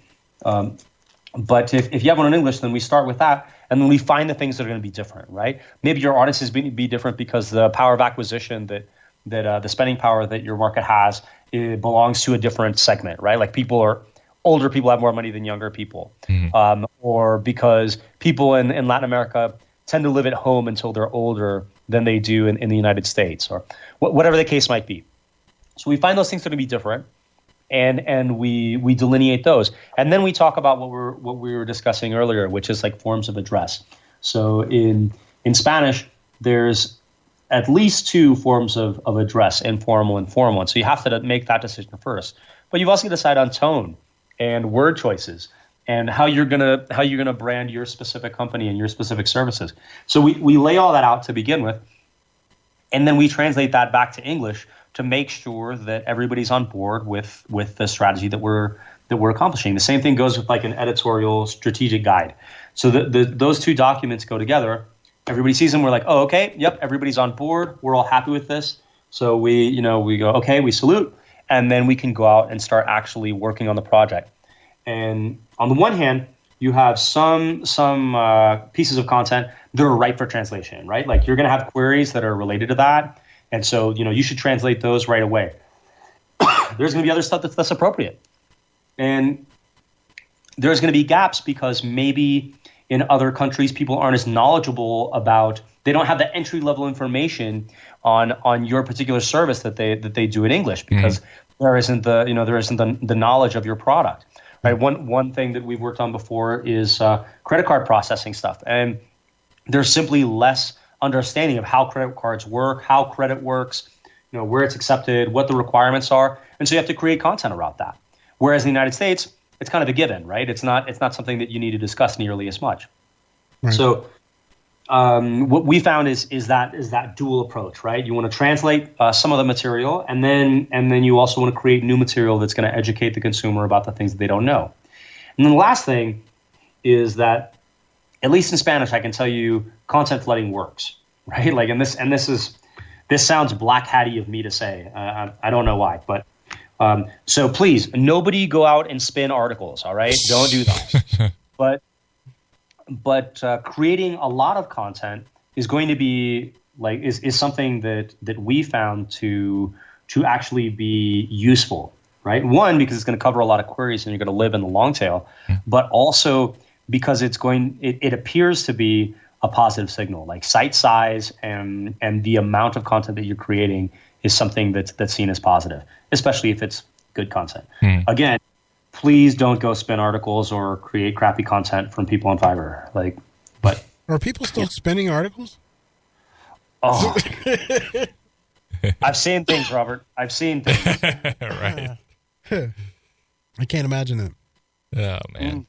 But if you have one in English, then we start with that, and then we find the things that are going to be different, right? Maybe your audience is be different because the power of acquisition that the spending power that your market has, it belongs to a different segment, right? Like older people have more money than younger people, mm-hmm. Or because people in Latin America tend to live at home until they're older than they do in the United States, or whatever the case might be. So we find those things that are going to be different, and we delineate those, and then we talk about what we were discussing earlier, which is like forms of address. So in Spanish, there's at least two forms of address: informal and formal. And so you have to make that decision first. But you've also got to decide on tone and word choices and how you're gonna brand your specific company and your specific services. So we lay all that out to begin with, and then we translate that back to English to make sure that everybody's on board with the strategy that we're accomplishing. The same thing goes with like an editorial strategic guide. So those two documents go together. Everybody sees them. We're like, oh, okay, yep, everybody's on board. We're all happy with this. So we go, okay, we salute, and then we can go out and start actually working on the project. And on the one hand, you have some pieces of content that are ripe for translation, right? Like you're going to have queries that are related to that. And so, you should translate those right away. there's going to be other stuff that's less appropriate. And there's going to be gaps because maybe in other countries people aren't as knowledgeable about, they don't have the entry level information on your particular service that they do in English, because there isn't the knowledge of your product. Right. One thing that we've worked on before is credit card processing stuff, and there's simply less understanding of how credit cards work, how credit works, where it's accepted, what the requirements are, and so you have to create content around that. Whereas in the United States, it's kind of a given, right? It's not something that you need to discuss nearly as much. Right. So what we found is that dual approach, right? You want to translate some of the material, and then you also want to create new material that's going to educate the consumer about the things that they don't know. And then the last thing is that, at least in Spanish, I can tell you content flooding works, right? Like, this sounds black hatty of me to say. I don't know why, but so please, nobody go out and spin articles. All right, don't do that. But creating a lot of content is going to be is something that we found to actually be useful, right? One, because it's going to cover a lot of queries and you're going to live in the long tail, but also because it appears to be a positive signal. Like site size and the amount of content that you're creating is something that's seen as positive, especially if it's good content. Again, please don't go spin articles or create crappy content from people on Fiverr. But are people still spinning articles? Oh, I've seen things, Robert. I've seen things. Right. I can't imagine it. Oh man.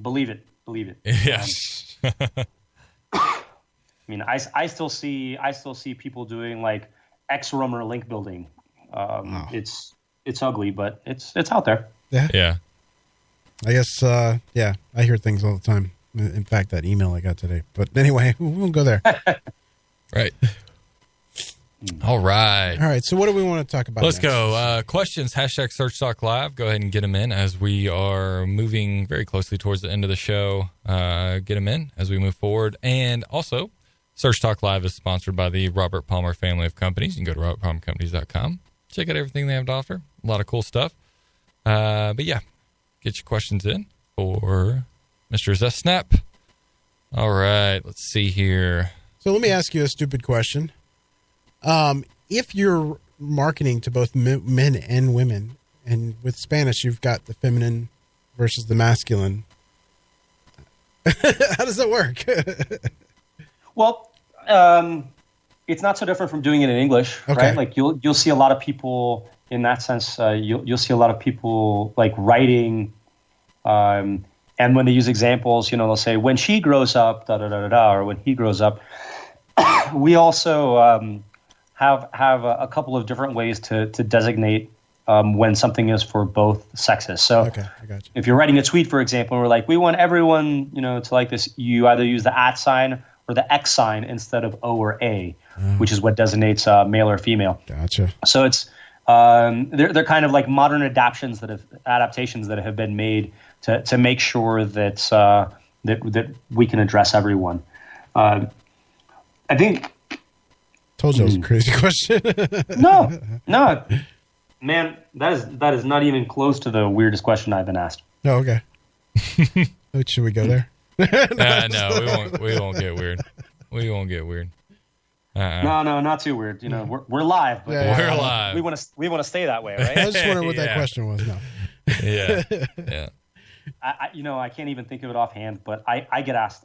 Believe it. Yes. I mean, I still see people doing like X-Rumor link building. Wow. It's ugly, but it's out there. Yeah. I guess, I hear things all the time. In fact, that email I got today. But anyway, we won't go there. Right. All right. All right. So what do we want to talk about Let's next? go. Questions, #SearchTalkLive. Go ahead and get them in as we are moving very closely towards the end of the show. Get them in as we move forward. And also, Search Talk Live is sponsored by the Robert Palmer family of companies. You can go to robertpalmercompanies.com. Check out everything they have to offer. A lot of cool stuff. But yeah, get your questions in for Mr. Zeph Snapp. All right. Let's see here. So let me ask you a stupid question. If you're marketing to both men and women, and with Spanish, you've got the feminine versus the masculine, how does that work? Well, it's not so different from doing it in English, right? Like you'll see a lot of people in that sense. You'll see a lot of people like writing, and when they use examples, they'll say when she grows up, da da da da da, or when he grows up. We also have a couple of different ways to designate when something is for both sexes. So I got you. If you're writing a tweet, for example, and we're like, we want everyone, to like this, you either use the @ sign or the X sign instead of O or A, which is what designates male or female. Gotcha. So it's they're kind of like modern adaptations that have been made to make sure that that we can address everyone. I think. Told you it was a crazy question. No, man, that is not even close to the weirdest question I've been asked. Oh, okay. Should we go there? No, we won't get weird. We won't get weird. No, not too weird. We're live, but we're live. We want to stay that way, right? I was just wondering what that question was. No. Yeah. I can't even think of it offhand, but I get asked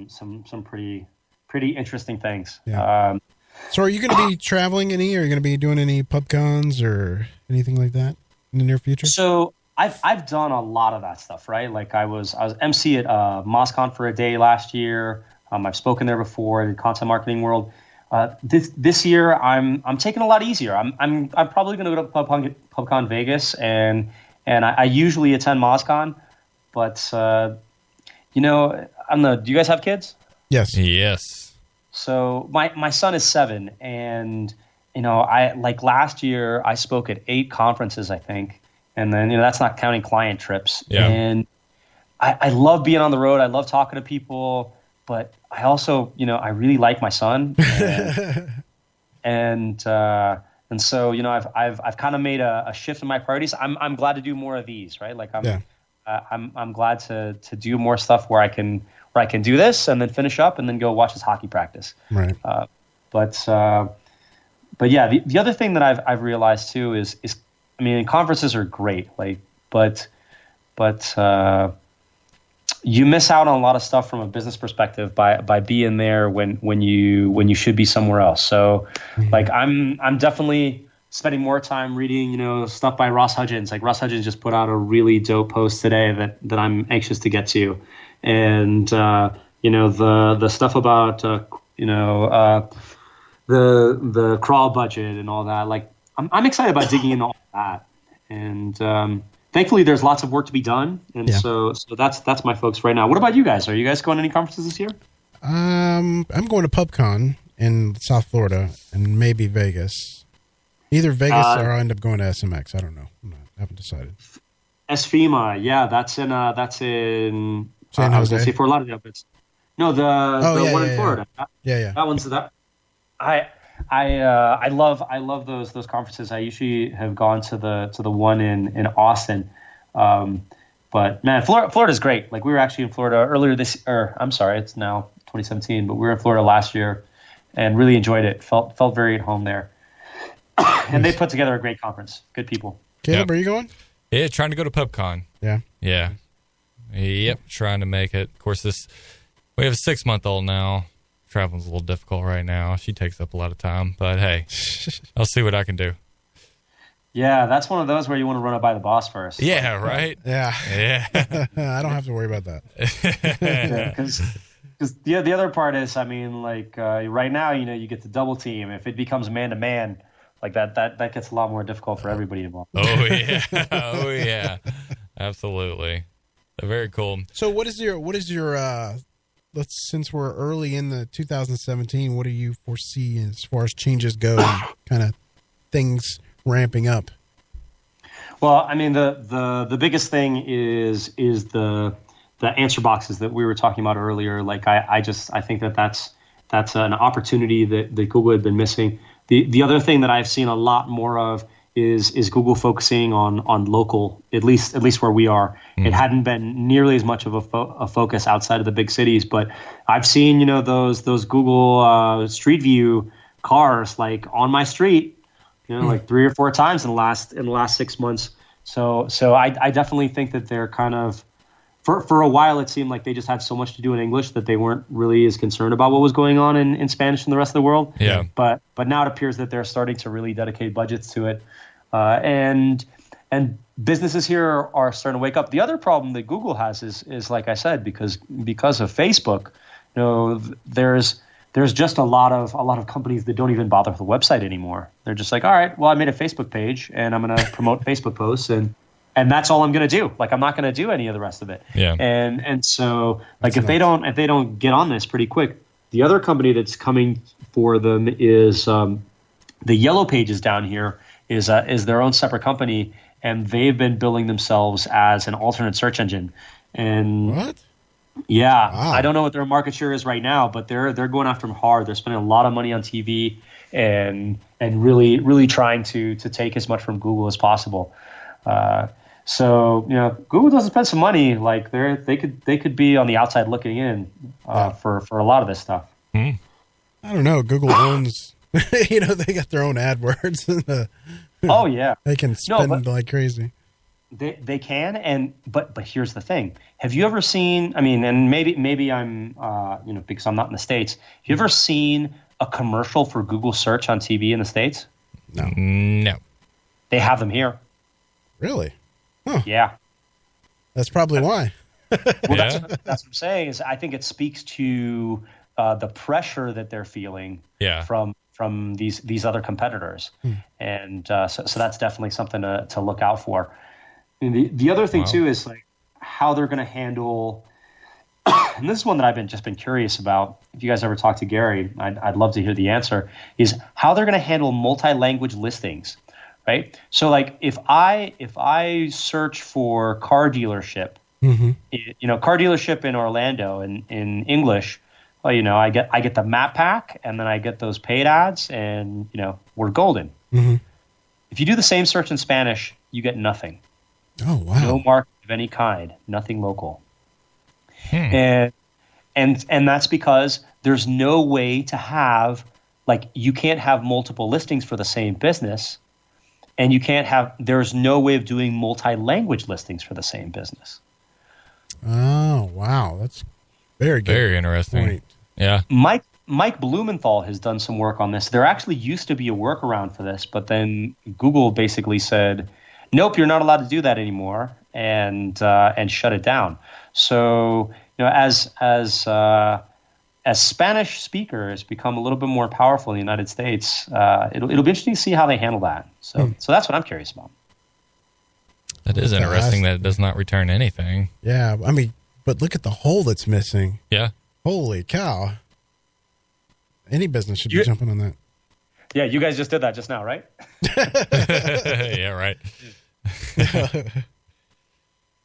some pretty interesting things. Yeah. So are you going to be traveling any? Are you going to be doing any pub cons or anything like that in the near future? So I've done a lot of that stuff, right? Like I was MC at MozCon for a day last year. I've spoken there before in Content Marketing World. This year I'm taking it a lot easier. I'm probably going to go to PubCon Vegas and I usually attend MozCon, but I don't know. Do you guys have kids? Yes. So my son is 7, and I like last year I spoke at 8 conferences, I think, and then that's not counting client trips. Yeah. And I love being on the road. I love talking to people, but I also I really like my son, and And so, I've kind of made a shift in my priorities. I'm glad to do more of these, right? Like I'm glad to do more stuff where I can do this and then finish up and then go watch his hockey practice. Right. But yeah, the other thing that I've realized too is I mean, conferences are great, like, but you miss out on a lot of stuff from a business perspective by being there when you should be somewhere else. So, like, I'm definitely spending more time reading, stuff by Ross Hudgens. Like, Ross Hudgens just put out a really dope post today that I'm anxious to get to, and the stuff about the crawl budget and all that. Like, I'm excited about digging into all that, and thankfully there's lots of work to be done, and so that's my focus right now. What about you guys? Are you guys going to any conferences this year? I'm going to PubCon in South Florida and maybe Vegas. Either Vegas or I'll end up going to SMX. I don't know. I haven't decided. SFEMA, yeah, that's in San Jose. I was going to say Fort Lauderdale, but no, the one in Florida. Yeah. That one's that. I love those conferences. I usually have gone to the one in Austin, but man, Florida's great. Like, we were actually in Florida earlier it's now 2017, but we were in Florida last year and really enjoyed it. Felt very at home there, and they put together a great conference. Good people. Caleb, are you going? Yeah, trying to go to PubCon. Yeah. Yep, trying to make it. Of course, we have a 6-month-old now. Traveling's a little difficult right now. She takes up a lot of time, but hey, I'll see what I can do. Yeah, that's one of those where you want to run it by the boss first. Yeah, right? Yeah. I don't have to worry about that. Because the other part is, I mean, like, right now, you get the double team. If it becomes man-to-man, like that gets a lot more difficult for everybody involved. Oh, yeah. Absolutely. Very cool. So what is your since we're early in the 2017, what do you foresee as far as changes go and kind of things ramping up? Well, I mean, the biggest thing is the answer boxes that we were talking about earlier. Like, I think that's an opportunity that Google had been missing. The other thing that I've seen a lot more of is Google focusing on local, at least where we are. It hadn't been nearly as much of a focus outside of the big cities, but I've seen those Google Street View cars like on my street, like 3 or 4 times in the last 6 months. So I definitely think that they're kind of, for a while it seemed like they just had so much to do in English that they weren't really as concerned about what was going on in Spanish in the rest of the world. Yeah. But now it appears that they're starting to really dedicate budgets to it. And businesses here are starting to wake up. The other problem that Google has is like I said, because of Facebook, there's just a lot of companies that don't even bother with the website anymore. They're just like, all right, well, I made a Facebook page and I'm going to promote Facebook posts and that's all I'm going to do. Like, I'm not going to do any of the rest of it. Yeah. And so, like, if they don't get on this pretty quick, the other company that's coming for them is the Yellow Pages down here is their own separate company, and they've been billing themselves as an alternate search engine. And what? Yeah, wow. I don't know what their market share is right now, but they're going after them hard. They're spending a lot of money on TV and really trying to take as much from Google as possible. So Google doesn't spend some money. Like, they could be on the outside looking in for a lot of this stuff. I don't know. Google owns. They got their own AdWords. Oh yeah, they can spend like crazy. They can, but here's the thing. Have you ever seen? I mean, and maybe I'm because I'm not in the States. Have you ever seen a commercial for Google search on TV in the States? No. They have them here. Really? Huh. Yeah. That's probably why. Well, that's what I'm saying. Is I think it speaks to the pressure that they're feeling from these other competitors, and so that's definitely something to look out for. And the other thing too is like how they're going to handle. And this is one that I've been curious about. If you guys ever talk to Gary, I'd love to hear the answer. Is how they're going to handle multi-language listings. Right. So like if I search for car dealership, car dealership in Orlando in English, well, I get the map pack and then I get those paid ads and, we're golden. Mm-hmm. If you do the same search in Spanish, you get nothing. Oh, wow. No market of any kind, nothing local. And that's because there's no way to have, like, you can't have multiple listings for the same business, and there's no way of doing multi-language listings for the same business. Oh, wow. That's very good. Very interesting. Point. Yeah. Mike Blumenthal has done some work on this. There actually used to be a workaround for this, but then Google basically said, nope, you're not allowed to do that anymore, and shut it down. So, as Spanish speakers become a little bit more powerful in the United States, it'll be interesting to see how they handle that. So that's what I'm curious about. That is interesting that it does not return anything. Yeah, I mean, but look at the hole that's missing. Yeah. Holy cow. Any business should be jumping on that. Yeah, you guys just did that just now, right? Yeah, right.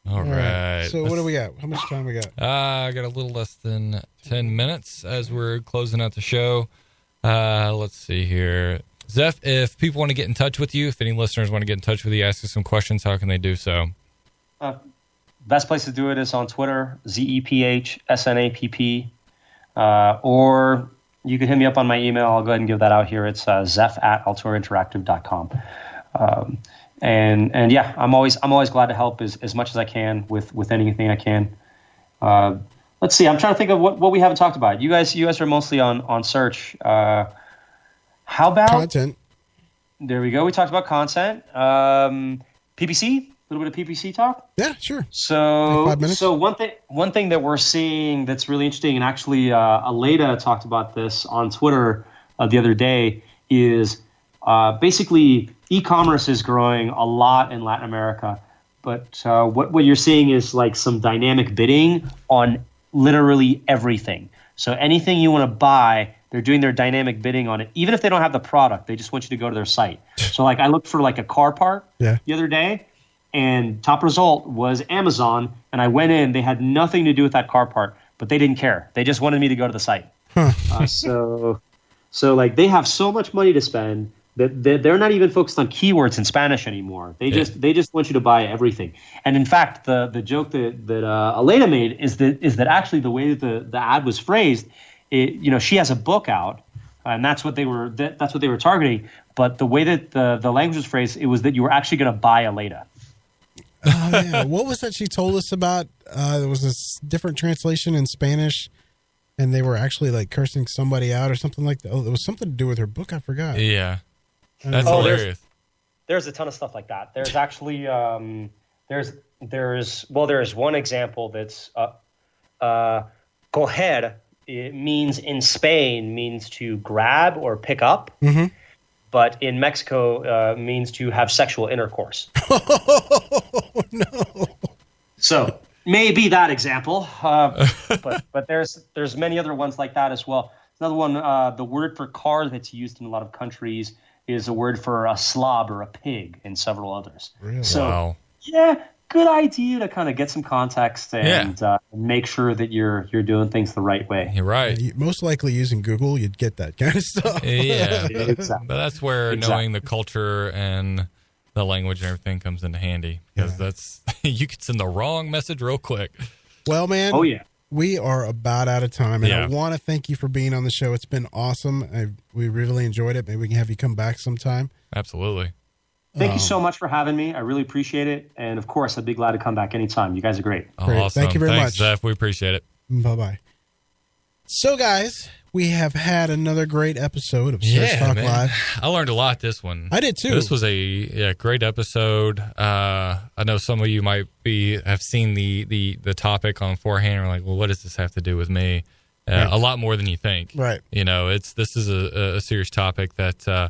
All right. So what do we got? How much time we got? I got a little less than 10 minutes as we're closing out the show. Let's see here. Zeph, if people want to get in touch with you, if any listeners want to get in touch with you, ask you some questions, how can they do so? Best place to do it is on Twitter, ZEPHSNAPP. Or you can hit me up on my email. I'll go ahead and give that out here. It's Zeph@alturainteractive.com. And yeah, I'm always glad to help as much as I can with anything I can. Let's see. I'm trying to think of what we haven't talked about. You guys are mostly on search. How about content? There we go. We talked about content. PPC, a little bit of PPC talk. Yeah, sure. So, like 5 minutes. So one thing that we're seeing that's really interesting, and actually, Aleda talked about this on Twitter the other day, is basically e-commerce is growing a lot in Latin America, but what you're seeing is like some dynamic bidding on literally everything. So anything you want to buy, they're doing their dynamic bidding on it. Even if they don't have the product, they just want you to go to their site. So like I looked for like a car part the other day, and top result was Amazon, and I went in. They had nothing to do with that car part, but they didn't care. They just wanted me to go to the site. So like they have so much money to spend that they're not even focused on keywords in Spanish anymore. They just want you to buy everything. And in fact, the joke that Aleda made is that actually the way that the ad was phrased, she has a book out, and that's what they were targeting. But the way that the language was phrased, it was that you were actually going to buy Aleda. Oh yeah, what was that she told us about? There was this different translation in Spanish, and they were actually like cursing somebody out or something like that. Oh, it was something to do with her book. I forgot. Yeah, that's hilarious. There's a ton of stuff like that. There's actually there's one example that's coger. It means in Spain means to grab or pick up. Mm-hmm. But in Mexico means to have sexual intercourse. Oh, no. So maybe that example, but there's many other ones like that as well. Another one, the word for car that's used in a lot of countries is a word for a slob or a pig, and several others. Really? So yeah, good idea to kind of get some context and make sure that you're doing things the right way. You're right. Most likely using Google, you'd get that kind of stuff. Yeah, exactly. But that's where knowing the culture and the language and everything comes into handy, because that's you could send the wrong message real quick. Well, man. Oh yeah. We are about out of time, and I want to thank you for being on the show. It's been awesome. We really enjoyed it. Maybe we can have you come back sometime. Absolutely. Thank you so much for having me. I really appreciate it. And, of course, I'd be glad to come back anytime. You guys are great. Great. Awesome. Thank you very Thanks, much. Zeph. We appreciate it. Bye-bye. So, guys, we have had another great episode of Search Talk Live. I learned a lot this one. I did, too. This was a great episode. I know some of you might have seen the topic on forehand and are like, well, what does this have to do with me? A lot more than you think. Right. This is a serious topic that,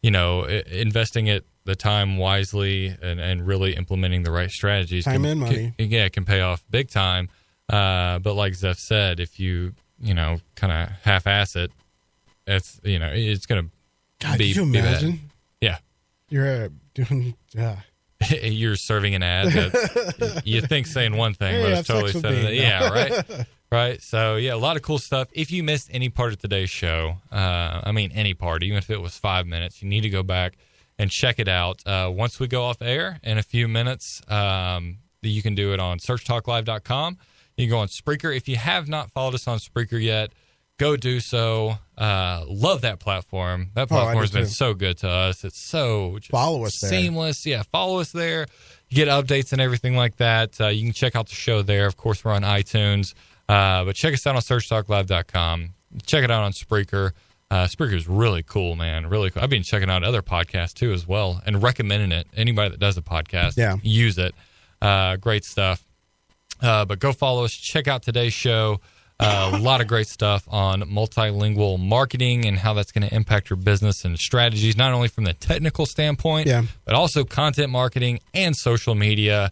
investing the time wisely and really implementing the right strategies. Time and money. Can pay off big time. But like Zeph said, if you kind of half-ass it, it's going to be. Could you imagine? Bad. Yeah. You're doing. You're serving an ad that you think saying one thing, but it's totally saying that. Yeah, right. Right. So, a lot of cool stuff. If you missed any part of today's show, any part, even if it was 5 minutes, you need to go back and check it out. Once we go off air in a few minutes, you can do it on searchtalklive.com. You can go on Spreaker. If you have not followed us on Spreaker yet, go do so. Love that platform. That platform has been so good to us. It's so follow us there. Seamless. Yeah, follow us there. You get updates and everything like that. You can check out the show there. Of course, we're on iTunes. But check us out on searchtalklive.com. Check it out on Spreaker. Spreaker is really cool, man. Really cool. I've been checking out other podcasts, too, as well, and recommending it. Anybody that does a podcast, use it. Great stuff. But go follow us. Check out today's show. A lot of great stuff on multilingual marketing and how that's going to impact your business and strategies, not only from the technical standpoint, but also content marketing and social media,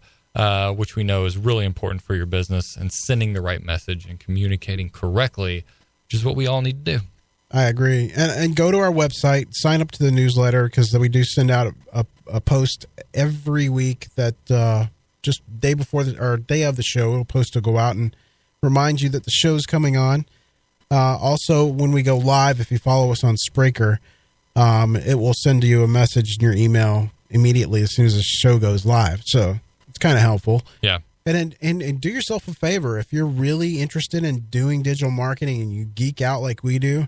which we know is really important for your business, and sending the right message and communicating correctly, which is what we all need to do. I agree. And go to our website, sign up to the newsletter, because we do send out a post every week that just day before or day of the show, a post will go out and remind you that the show's coming on. Also, when we go live, if you follow us on Spreaker, it will send you a message in your email immediately as soon as the show goes live. So it's kind of helpful. Yeah. And do yourself a favor. If you're really interested in doing digital marketing and you geek out like we do,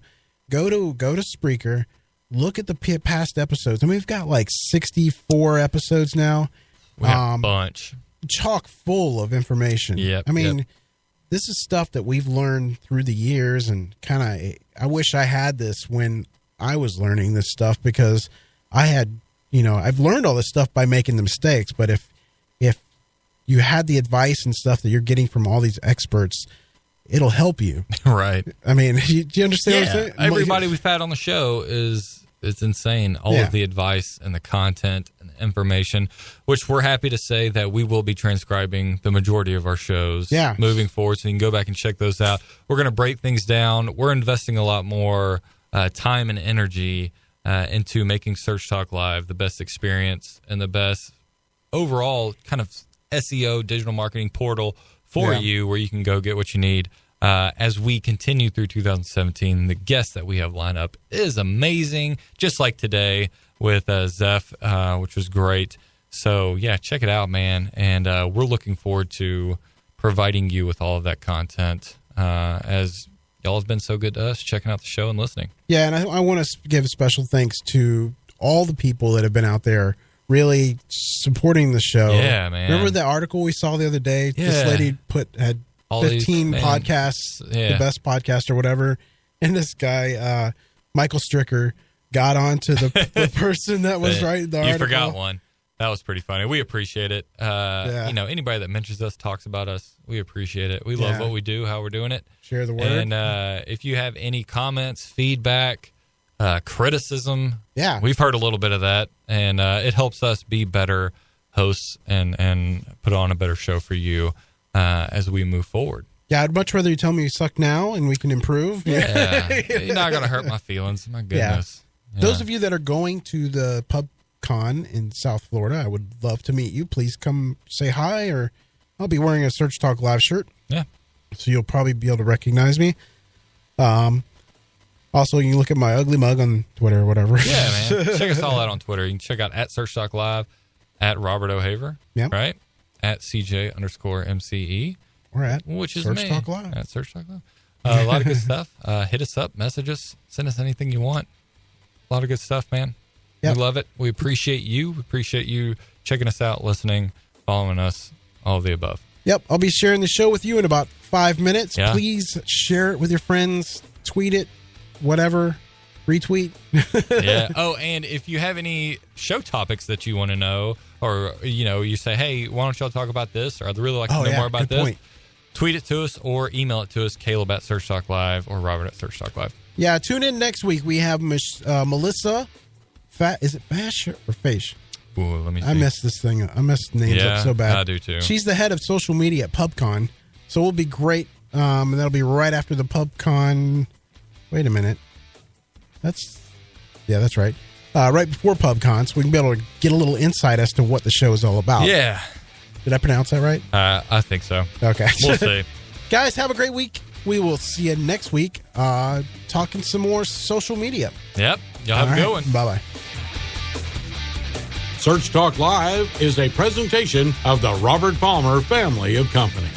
go to Spreaker, look at the past episodes. And we've got like 64 episodes now. We have a bunch. Chock full of information. Yep, I mean, this is stuff that we've learned through the years, and kind of, I wish I had this when I was learning this stuff, because I had, I've learned all this stuff by making the mistakes. But if you had the advice and stuff that you're getting from all these experts, it'll help you. Right. I mean, do you understand what I'm saying? Everybody we've had on the show it's insane. All of the advice and the content and the information, which we're happy to say that we will be transcribing the majority of our shows moving forward. So you can go back and check those out. We're going to break things down. We're investing a lot more time and energy into making Search Talk Live the best experience and the best overall kind of SEO digital marketing portal for you, where you can go get what you need. As we continue through 2017, the guests that we have lined up is amazing, just like today with Zeph, which was great. So, check it out, man. And we're looking forward to providing you with all of that content, as y'all have been so good to us, checking out the show and listening. Yeah, and I want to give special thanks to all the people that have been out there really supporting the show. Yeah, man. Remember the article we saw the other day? Yeah. This lady had all 15 podcasts, the best podcast or whatever. And this guy, Michael Stricker, got onto the person that was writing the article. You forgot one. That was pretty funny. We appreciate it. Anybody that mentions us, talks about us, we appreciate it. We love what we do, how we're doing it. Share the word. And if you have any comments, feedback, criticism, we've heard a little bit of that. And it helps us be better hosts and put on a better show for you as we move forward. Yeah, I'd much rather you tell me you suck now and we can improve. Yeah. You're not going to hurt my feelings. My goodness. Yeah. Those of you that are going to the PubCon in South Florida, I would love to meet you. Please come say hi, or I'll be wearing a Search Talk Live shirt. Yeah. So you'll probably be able to recognize me. Also, you can look at my ugly mug on Twitter or whatever. Yeah, man. Check us all out on Twitter. You can check out at Search Talk Live, at Robert O'Haver, right? At CJ_MCE. Or at which is Search Talk Live. At Search Talk Live. A lot of good stuff. Hit us up, message us, send us anything you want. A lot of good stuff, man. Yep. We love it. We appreciate you. We appreciate you checking us out, listening, following us, all of the above. Yep. I'll be sharing the show with you in about 5 minutes. Yeah. Please share it with your friends, tweet it, whatever, retweet. Yeah. Oh, and if you have any show topics that you want to know, or, you say, hey, why don't y'all talk about this? Or I'd really like to know more about this. Point. Tweet it to us or email it to us, Caleb at Search Talk Live or Robert at Search Talk Live. Yeah, tune in next week. We have Melissa. Is it Fash or Fash? Ooh, let me see. I messed this thing up. I messed names up so bad. I do too. She's the head of social media at PubCon. So it'll be great. And that'll be right after the PubCon. Wait a minute. That's right. Right before PubCon, so we can be able to get a little insight as to what the show is all about. Yeah. Did I pronounce that right? I think so. Okay. We'll see. Guys, have a great week. We will see you next week talking some more social media. Yep. Y'all have a good one. Bye-bye. Search Talk Live is a presentation of the Robert Palmer family of companies.